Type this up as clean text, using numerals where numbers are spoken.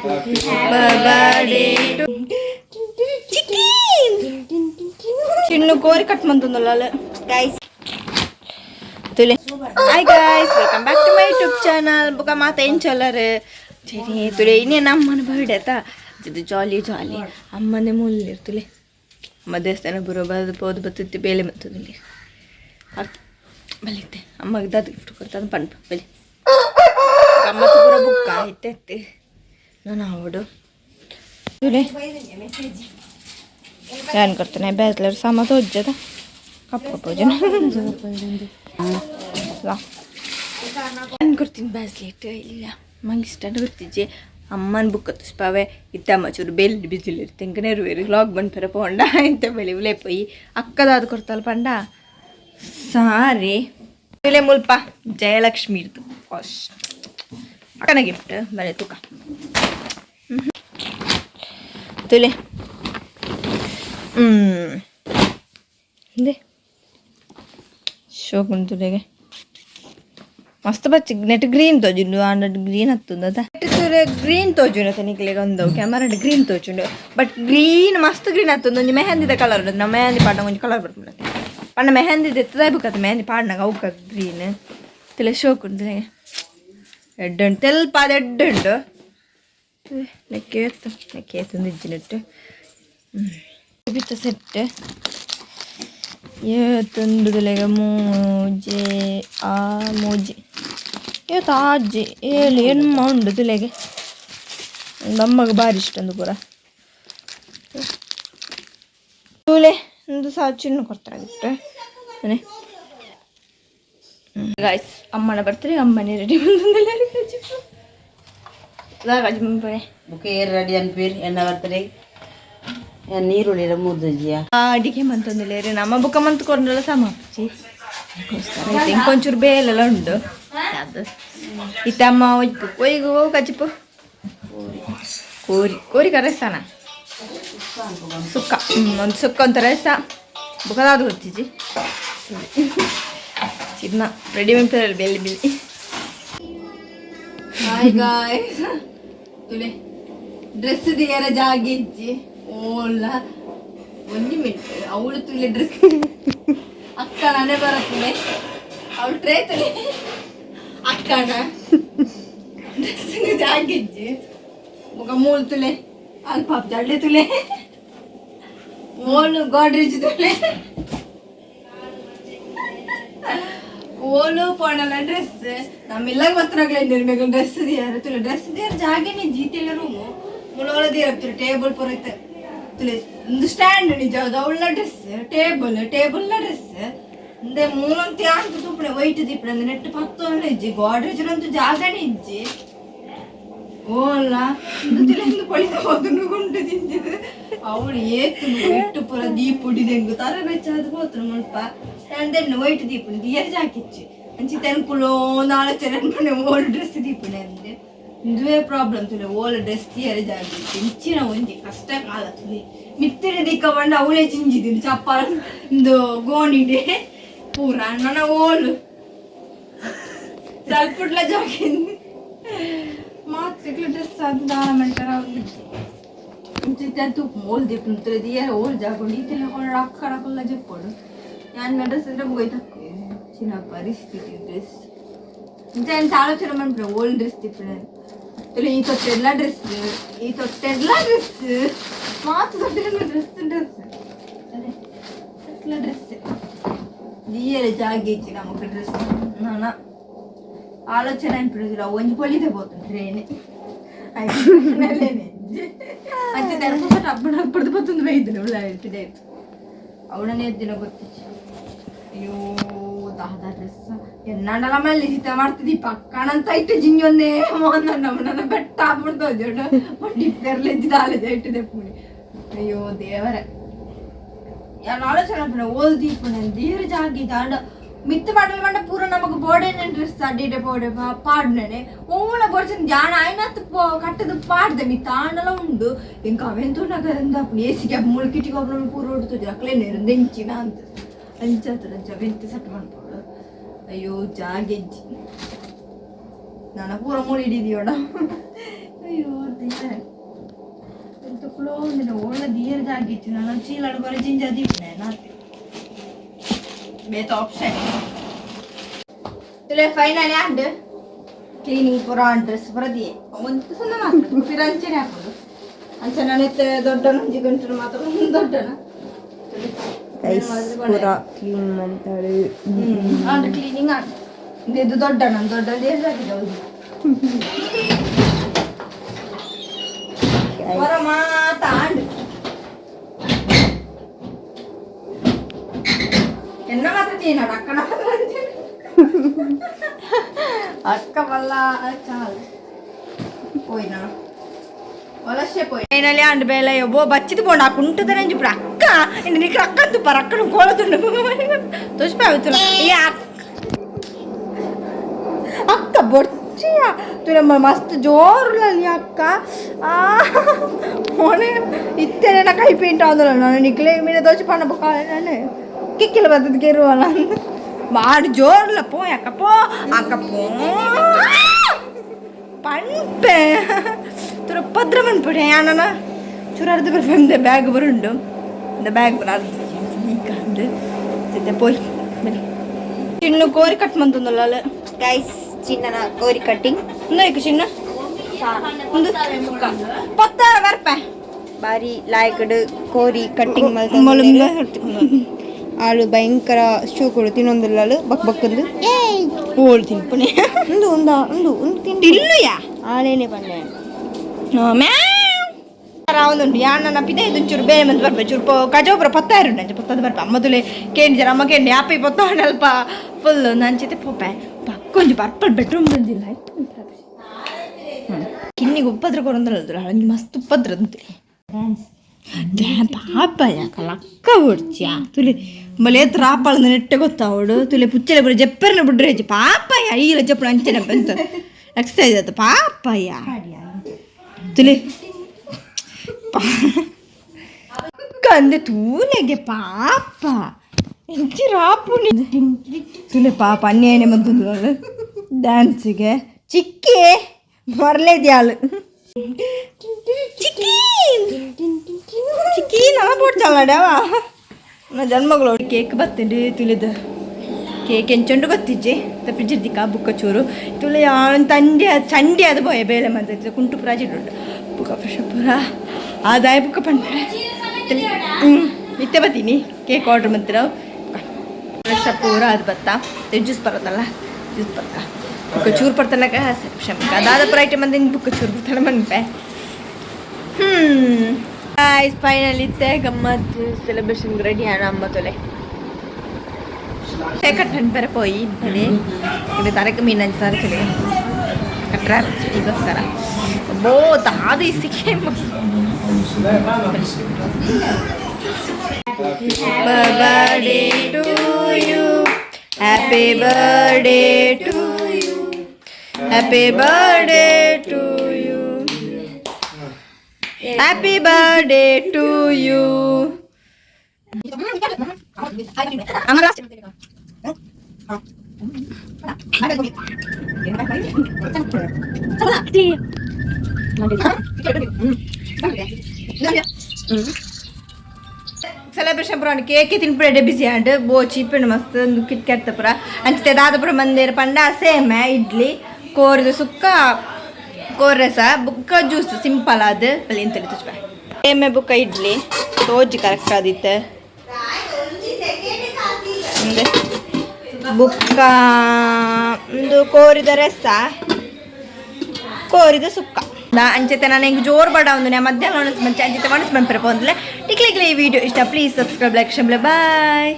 Birthday Chinnu ಕೋರಿ cut ಮಂತಂದಲ್ಲ guys ತುಲೆ hi guys welcome back to my YouTube channel ಬುಕ ಮಾತಾ ಏನು ಚಲರ್ ಸರಿ ತುಲೆ ಇನ್ನೇನು ಅಮ್ಮನ ಬರ್ಡೇ ಆಯ್ತಾ ಇದು ಜಾಲಿ ಜಾಲಿ ಅಮ್ಮನೇ ಮೂಲಿರ್ ತುಲೆ ಅಮ್ಮ ದೇವಸ್ಥಾನ ಬರೋ ಬೋದು ಬತ್ತಿತ್ತು ಬೇಲೆ ಮತ್ತದಲ್ಲಿ ಬಲಿತೆ ಅಮ್ಮಗೆ ದಾದ ಗಿಫ್ಟ್ ಕೊಡ್ತಾನೆ ಪಂಪ ಬಲಿ ಅಮ್ಮತ್ತು ಪೂರ ಬುಕ್ಕ ಐತೆ ನಾನು ಅವಡು ತುಲೆ ಏನು ಕೊಡ್ತಾನೆ ಬ್ಯಾಸ್ಲರ್ ಸಾಮ ತೋಜ್ಜದ ಕಪ್ಪ ಪೂಜನ ನಾನು ಕೊಡ್ತೀನಿ ಬ್ಯಾಸ್ಲೆಟ್ ಇಲ್ಲ ಮಂಗೆ ಇಷ್ಟ ಗೊತ್ತಿಜ್ಜೆ ಅಮ್ಮನ ಬುಕ್ಕ ತುಷ್ಪಾವೆ ಇತ್ತಮ್ಮ ಚೂರು ಬೆಲ್ಲಿ ಬಿಸಿಲಿರು ತೆಂಕನೇರು ಬೇರೆ ಲಾಗ್ ಬಂದು ಪೆರ ಪೋಂಡ ಇಂತ ಬೆಳಿ ಉಲೆ ಪೋಯಿ ಅಕ್ಕದಾದ ಕೊಡ್ತಲ್ಲ ಪಂಡ ಸಾರಿ ತುಲೆ ಮುಲ್ಪ ಜಯಲಕ್ಷ್ಮಿ ಇರ್ತು ಫಸ್ಟ್ ಅಕ್ಕನ ಗಿಫ್ಟ್ ಬಳೆ ತೂಕ ತುಲೆ ಇದೆ ಶೋಕುಂಟು ತುಲೆಗೆ ಮಸ್ತ್ ಬಚ್ಚಿ ನೆಟ್ ಗ್ರೀನ್ ತೋಜುಂಡು ಆಂಡ್ ಗ್ರೀನ್ ಹತ್ತುಂಡು ಅದ ಗ್ರೀನ್ ತೋಜುಂಡು ಅತ ನಿಕ್ಲೆಗೆ ಒಂದು ಕ್ಯಾಮರಾ ಗ್ರೀನ್ ತೋಜುಂಡು ಬಟ್ ಗ್ರೀನ್ ಮಸ್ತ್ ಗ್ರೀನ್ ಹತ್ತುಂಡು ಒಂಜಿ ಮೆಹಂದಿದ ಕಲರ್ ಉಂಟು ನಮ್ಮ ಮೆಹಂದಿ ಪಾಡ್ನಾಗ ಒಂಜಿ ಕಲರ್ ಬರ್ತದೆ ಪಂಡ ಮೆಹಂದಿದ ಎತ್ತದ ಬುಕ್ಕತ್ತ ಮೆಹಂದಿ ಪಾಡ್ನಾಗ ಅವಕ್ಕ ಗ್ರೀನ್ ತಲೆ ಶೋಕುಂಟು ಎಡ್ಡು ಉಂಟು ತೆಲ್ಪ ಅದು ಎಡ್ಡು ಉಂಟು ಲೆಕ್ಕ ಎತ್ತು ಇಜ್ಜಿನಟ್ಟು ಬಿತ್ತ ಸೆಟ್ ಏತೊಂದು ತಲೆಗೆ ಮೂಜೆ ಆ ಮೂಜಿ ಏತ ಆಜಿ ಏಳು ಹೆಣ್ಮ ಉಂಡು ತಲೆಗೆ ನಮಗೆ ಭಾರಿ ಇಷ್ಟ ಒಂದು ಪೂರ ತೂಲೆ ಒಂದು ಚಿನ್ನ ಕೊಡ್ತಾರೆ ಗಿಫ್ಟ್ ಮನೆ ಗಾಯ್ಸ್ ಅಮ್ಮನ ಬರ್ತಾರೆ ಅಮ್ಮನೇ ರೆಡಿ ಬಂದೆಲ್ಲ ಬುಕ್ಕೆ ರೆಡಿ ಅನ್ಪೀರ್ ಎನ್ನ ಬರ್ತಡೆ ನೀರುಳ್ಳಿ ಮೂರ್ದಜಿಯ ಅಡಿಗೆ ಮಂತಂದಿಲ್ಲ ನಮ್ಮ ಬುಕ್ಕ ಮಂತ್ಕೊಂಡ್ರಲ್ಲ ಸಮಾಪ್ಚಿ ಇಂಕೊಂಚೂರು ಬೇಲೆಲ್ಲ ಉಂಟು ಅದು ಇತ್ತಮ್ಮ ಒಯ್ಕು ಒಯ್ಗು ಕಚ್ಚಿಪ್ಪು ಕೋರಿ ಕೋರಿ ಕರೆಸ್ತಾನ ಸುಕ್ಕ ಒಂದು ಸುಕ್ಕ ಒಂಥರ ರಸ ಬುಕ್ಕದಾದು ಗೊತ್ತಿಜ್ಜಿ ಚಿನ್ನ ರೆಡಿ ಮೆಂಪರಲ್ಲಿ ಬೆಲ್ಲಿ ಬಿಲ್ಲಿ ಹಾಯ್ ಗಾಯ್ಸ್ ತುಲೆ ಡ್ರೆಸ್ ದಿಯರ ಜಾಗಿಜ್ಜಿ ಓಲ್ಲ ಒಂಜಿ ಮಿನಿಟ್ ಅವಳು ತುಲೆ ಡ್ರೆಸ್ ಅಕ್ಕ ನಾನೇ ಬರತ್ತಲೆ ಅವಳು ಟ್ರೇ ತುಲೆ ಅಕ್ಕನ ಡ್ರೆಸ್ ಜಾಗಿಜ್ಜಿ ಮುಖ ಮೂಳು ತುಲೆ ಅಲ್ಪ ಜಡ್ಡೆ ತುಲೆ ಓಲು ಗೋಡ್ರೇಜ್ ತುಲೆ ಓಲು ಪೋಣಲ್ಲ ಡ್ರೆಸ್ ನಮ್ಮೆಲ್ಲ ಗೊತ್ತಾಗಲ್ಲ ನಿರ್ಬೇಕು ಡ್ರೆಸ್ ದಿಯಾರ ತುಲೆ ಡ್ರೆಸ್ ದಿಯಾರ ಜಾಗೇನೆ ಜೀತಿಲ್ಲ ರೂಮು ಮುಳೋಳ ದಿಯಾರ ಟೇಬಲ್ ಪೊರೈತೆ ತುಲೆ ಒಂದು ಸ್ಟ್ಯಾಂಡ್ ನಿಜ ಅವಳ ಡ್ರೆಸ್ ಟೇಬಲ್ನ ಡ್ರೆಸ್ ಅಂದ್ರೆ ಮೂಲಂತಿ ಅಂತ ತುಪ್ಪಣೆ ವೈಟ್ ದಿಪ್ಪಣೆ ಅಂದ್ರೆ ನೆಟ್ಟು ಪತ್ತೊಳ್ಳೆ ಇಜ್ಜಿ ಗೋಡ್ರೇಜ್ರಂತೂ ಜಾಗನೇ ಇಜ್ಜಿ ಓಲ್ಲ ತುಲೆ ಎಂದು ಪಳಿತ ಹೋದ್ರು ಗುಂಟು ತಿಂದಿದ್ದು ಅವಳು ಏತು ಇಟ್ಟು ಪುರ ದೀಪ ಉಡಿದೆಂಗು ತರ ಬೆಚ್ಚಾದ ಹೋತ್ರ ಮುಲ್ಪ ಅಂದೆಣ್ಣು ವೈಟ್ ದೀಪಣೆ ದಿಯರ್ ಜಾಕಿಚ್ಚಿ ಅಂಚಿ ತೆನ್ಪುಳು ನಾಳೆ ಮನೆ ಓಲ್ಡ್ ಡ್ರೆಸ್ ದೀಪಣೆ ಅಂದೆ ಇದುವೇ ಪ್ರಾಬ್ಲಮ್ ತುಲೆ ಓಲ್ಡ್ ಡ್ರೆಸ್ ದಿಯರ್ ಜಾಕಿಚ್ಚಿ ಇಂಚಿನ ಒಂಜಿ ಕಷ್ಟ ಕಾಲ ತುಲೆ ಮಿತ್ತಿನ ದಿಕ್ಕ ಬಂಡ ಅವಳೇ ಚಿಂಜಿದ್ದೀನಿ ಚಪ್ಪಾಳ ಒಂದು ಗೋಣಿಡೆ ಪೂರ ನನ್ನ ಓಲು ಸ್ವಲ್ಪುಟ್ಲ ಜಾಕಿಂದು ಮಾತ್ರ ಡ್ರೆಸ್ ಅದು ದಾಳ ಮೆಂಟರ ಇಂಚಿತ್ತು ಓಲ್ ದೀಪ ದಿಯರ್ ಓಲ್ ಜಾಕೊಂಡು ಈತೆಲ್ಲ ಕೊಂಡು ಅಕ್ಕಡಕಲ್ಲ ಜಪ್ಪೋಡು ನಾನು ಡ್ರೆಸ್ ಇದ್ರೆ ಹೋಯ್ತಕ್ಕ ಚಿನ್ನ ಪರಿಸ್ಥಿತಿ ಡ್ರೆಸ್ ಇಂತ ಎಂತ ಆಲೋಚನೆ ಮಾಡ್ಬಿಟ್ರೆ ಓಲ್ಡ್ ಡ್ರೆಸ್ ತಿಪ್ಪಣೆ ಈ ತೊಟ್ಟೆಲ್ಲ ಡ್ರೆಸ್ ಮಾತು ತೊಟ್ಟೆಲ್ಲ ಡ್ರೆಸ್ ಡ್ರೆಸ್ ದಿಯರ ಜಾಗಿಚ್ಚಿ ನಮಗೆ ಡ್ರೆಸ್ ನಾನು ಆಲೋಚನೆ ಅನ್ಪಿಡೋದಿಲ್ಲ ಒಂಜಿ ಪೊಲಿದೆ ಹೋತು ಟ್ರೇನೆ ಮತ್ತೆ ಹಬ್ಬ ಹಬ್ಬದ ಬತ್ತೊಂದು ಬೈದಿಲ್ಲ ಒಳ್ಳೆ ಹೇಳ್ತಿದೆ ಅವಳನ್ನೇ ಎದ್ದಿನ ಗೊತ್ತಿಚ್ಚಿ ಅಯ್ಯೋ ದಾದ ಡ್ರೆಸ್ ಎನ್ನಡಲ ಮೇಲೆ ಸೀತ ಮಾಡ್ತಿದ್ದಿ ಪಕ್ಕಣಂತ ಇಟ್ಟು ಜಿಂಜೊಂದೇ ನನ್ನ ಬೆಟ್ಟ ಆಗ್ಬಿಡ್ತು ಜೋಡು ಡಿಪ್ಪೆರ್ಲೆದ್ದಿದ ಆಲಜ ಇಟ್ಟಿದೆ ಪುಡಿ ಅಯ್ಯೋ ದೇವರ ಯಾರು ಆಲೋಚನೆ ಪುಣ ಓಲ್ ದೀಪುಣ ದೇವ್ರ ಜಾಗಿ ದಾಂಡ ಮಿತ್ತು ಮಾಡಲ್ ಪೂರ ನಮಗೆ ಬೋರ್ಡೇನೆ ಡ್ರೆಸ್ ಅಡ್ಡಿಡೆ ಬೋರ್ಡೆ ಪಾಡ್ನೆ ಓಣ ಬರ್ಸನ್ ಜಾಣ ಆಯ್ನತ್ತು ಕಟ್ಟದು ಪಾಡ್ದೆ ಮಿತ್ತ ಆಂಡಲ ಉಂಡು ಎಂಕ ಅವೆಂತೂ ನಗದಂದ ಏಸಿಗೆ ಮುಳ್ಕಿಟ್ಟಿಗೆ ಒಬ್ಬರು ಪೂರ ಹೊಡ್ತದೆ ಅಕ್ಲೇನೆ ಎಂಚಿನ ಅಂತ ಅಂಚ ಬೆಂತ ಸಟ್ ಮಾಡ್ಬೋದು ಅಯ್ಯೋ ಜಾಗೆಜ್ಜಿ ನಾನು ಪೂರ ಮೂಡಿ ಹಿಡಿದೀವಡ ಅಯ್ಯೋ ಮಕ್ಕಳು ಒಳ್ಳೆ ದೀರ್ಘಾಗಿತ್ತು ನಾನು ಚೀಲಾಡು ಬರೋ ಜಿಂಜಾದಿಪ್ಪೆ ನಾತೆ ಬೇತ ಆಪ್ಷನ್ ತುಲೆ ಫೈನಲ್ ಆಂಡ್ ಕ್ಲೀನಿಂಗ್ ಪೂರ ಡ್ರೆಸ್ ಬರದಿ ಒಂದು ಸಣ್ಣ ಮಾತ್ರ ಫಿರ ಅಂಚನೆ ಹಾಕೋದು ಅಂಚೆ ನಾನಿತ್ತೆ ದೊಡ್ಡ ನಂಜಿ ಗಂಟು ಮಾತ್ರ ದೊಡ್ಡನ ಪೂರ ಕ್ಲೀನ್ ಮಾಡ್ತಾಳೆ ಆಂಡ್ ಕ್ಲೀನಿಂಗ್ ಆಂಡ್ ಇದು ದೊಡ್ಡ ನಾನು ದೊಡ್ಡ ದೀರ್ಘಾಗಿದೆ ಒಂದು ಹೊರ ಮಾತ ಆಂಡ್ ಎನ್ನ ಮಾತ್ರ ಚೀನಾಡು ಅಕ್ಕನ ಅಕ್ಕ ವಲ್ಲ ಚಾಲ್ పోయినా వలసే పోయి ఫైనల్లీ అండ్ బేల యో బచ్చిది పోండి ఆ కుంటదని చెప్పి అక్క నీకు అక్క అంత పర అక్క కోలతుండు తోసిపోతున్నా అక్క బొచ్చియా తుమ్మ మస్తు జోరులని అక్క మోనే ఇత్తేనే నాకు అయిపోయింటా అందులో నన్ను నీకులే మీద దోచి పండ పోకాలని కిక్కిల బతుకేరు అలా మాడు జోరుల పో అక్క పో అక్క పో ಪಂಪೆ ತುರ ಪದ್ರಮನ್ ಪಡೆ ಯಾನನ ಚೂರಾರ್ದು ಬರ್ಬಂದೆ ಬ್ಯಾಗ್ ಬರುಂಡು இந்த ಬ್ಯಾಗ್ ಬರಾರ್ದು ಕಂಡು ಮತ್ತೆ పోయి చిన్న కోరి కట్ మంతుందల్ల గైస్ చిన్న కోరి కట్టింగ్ ఉందైకు చిన్న ఉంది ಪತ್ತ ವರ್ಪ ಬಾರಿ ಲಾಯ್ಕಡ್ ಕೋರಿ ಕಟ್ಟಿಂಗ್ ಮಲ್ತ ಆಳು ಭಯಂಕರ ಶೂಕುಡು ತಿನ್ನೊಂದಿಲ್ಲ ಬಕ್ ಬಕ್ಕಂದು ಓಳು ತಿನ್ಪಣೆ ಒಂದು ಒಂದು ಒಂದು ಒಂದು ತಿಂಡಿ ಇಲ್ಲುಯಾ ಆಳೇನೆ ಪಂಡೆ ರಾವುದುಂಟು ಯಾನ ಪಿದೆ ಇದು ಚೂರು ಬೇರೆ ಮಂದಿ ಬರ್ಬೇಕು ಚೂರು ಕಜೋಬ್ರ ಪತ್ತಾರು ನಂಚೆ ಪತ್ತದ ಬರ್ಪ ಅಮ್ಮದುಲೆ ಕೇಂದ್ರ ಜರ ಅಮ್ಮ ಕೇಂದ್ರ ಯಾಪಿ ಪತ್ತ ಅಲ್ಪ ಫುಲ್ ನಂಚಿತೆ ಪೋಪೆ ಕೊಂಚ ಪರ್ಪಲ್ ಬೆಡ್ರೂಮ್ ಬಂದಿಲ್ಲ ಕಿನ್ನಿಗೆ ಉಪ್ಪದ್ರ ಕೊರಂದಲ್ಲ ಹಂಗೆ ಮಸ್ತ್ ಉಪ್ಪದ್ರ ಅಂತೀರಿ ಪಾಪಯ್ಯ ಲಕ್ಕ ಹೊಡ್ಚಿಯ ತುಲಿ ಮಲೇತ್ ರಾಪಾಳ ನೆಟ್ಟೆ ಗೊತ್ತಾವಡು ತುಲೆ ಪುಚ್ಚಲೆ ಬರೀ ಜಪ್ಪರ್ನ ಬಿಡ್ರೆ ಹೆಚ್ಚು ಪಾಪಯ್ಯ ಈಗಲ ಜಪ್ಪಳ ಅಂಚನೆ ಬಂತ ಎಕ್ಸೈಸ್ ಆಯ್ತು ಪಾಪಯ್ಯ ತುಲಿ ಕಂದೆ ತೂಲೆಗೆ ಪಾಪ ಎಂಚಿ ರಾಪುಣಿ ತುಲೆ ಪಾಪ ಅನ್ಯಾಯನೆ ಬಂತು ಡ್ಯಾನ್ಸಿಗೆ ಚಿಕ್ಕಿ ಮರಲೇದ್ಯಾಳು ಚಿಕ್ಕಿ ನಾ ಪೋಡ್ಚಲ್ಲಡ್ಯಾವ ನಾ ಜನ್ಮಗಳು ಕೇಕ್ ಬತ್ತಂಡು ತುಳಿದ ಕೇಕ್ ಎಂಚೊಂಡು ಗೊತ್ತಿಜ್ಜೆ ಫ್ರಿಜ್ ಇರ್ದಿಕ್ಕ ಬುಕ್ಕ ಚೂರು ತುಳಿ ತಂಡಿ ಚಂಡಿ ಅದು ಬೋಯ ಬೇಲೆ ಮಂತ ಕುಂಟು ಪ್ರಾಜೆಕ್ಟ್ ಉಂಟು ಬುಕ್ಕ ಫ್ರೆಶ್ ಪೂರ ಆದಾಯ ಬುಕ್ಕ ಪಂಡ ಇತ್ತೆ ಬತ್ತೀನಿ ಕೇಕ್ ಆರ್ಡ್ರ್ ಮಾಡ್ತೀರ ಫ್ರೆಶ್ ಪೂರ ಅದು ಬತ್ತಾ ಜ್ಯೂಸ್ ಬರೋದಲ್ಲ ಜ್ಯೂಸ್ ಬತ್ತ ಬುಕ್ಕ ಚೂರು ಪಡ್ತಾನಕ ಕ್ಷಮಿಕ ಅದಾದ ಪೂರ ಐಟಮ್ ಅಂದಿನ ಬುಕ್ಕ ಚೂರು ಬರ್ತಾನೆ ಮನ್ಪೆ ഗൈസ് ഫൈനലിത്തെ ഗമ്മത്ത് സെലിബ്രേഷൻ റെഡിയാണ് അമ്മ തൊലെ കട്ടൻ വരെ പോയി ഇത് തരക്ക് മീൻ തരച്ചില്ല ಕಟ್ರಾಗೋಸ್ಕರ ದಾದಿ ಸಿಕ್ಕೇ birthday to you happy birthday to you happy birthday to you happy birthday to you celebration ಪುರ ಕೇಕ್ ತಿನ್ಪುರ ಬಿಸಿ ಆಂಡ್ ಬೋ ಚೀಪಿಂಡ್ ಮಸ್ತ್ ಕಿಟ್ ಕ್ಯಾಟ್ ಪುರ ಅಂಚೆ ದಾದಪುರ ಮಂದಿರ ಪಂಡ ಸೇಮ್ ಇಡ್ಲಿ ಕೋರಿದ ಸುಕ್ಕ ಕೋರಸ ಬುಕ್ಕ ಜ್ಯೂಸ್ ಸಿಂಪಲ್ ಅದು ಅಲ್ಲಿ ಎಂತ ತುಚ್ಪ ಸೇಮೆ ಬುಕ್ಕ ಇಡ್ಲಿ ತೋಜಿ ಕರೆಕ್ಟ್ ಆದಿತ್ತೆ ಬುಕ್ಕ ಒಂದು ಕೋರಿದ ರಸ ಕೋರಿದ ಸುಕ್ಕ ಅಂಚೆತೆ ನಾನು ಹೆಂಗೆ ಜೋರು ಬಡ ಒಂದು ಮಧ್ಯಾಹ್ನ ಮಂಚೆ ಅಂಚೆತೆ ಮನಸ್ಸು ಬಂಪರೆ ಪೋಂದ್ಲೆ ಟಿಕ್ಲಿಗ್ಲಿ ಈ ವಿಡಿಯೋ ಇಷ್ಟ ಪ್ಲೀಸ್ ಸಬ್ಸ್ಕ್ರೈಬ್ ಲೈಕ್ ಶಂಬ್ಲೆ ಬಾಯ್.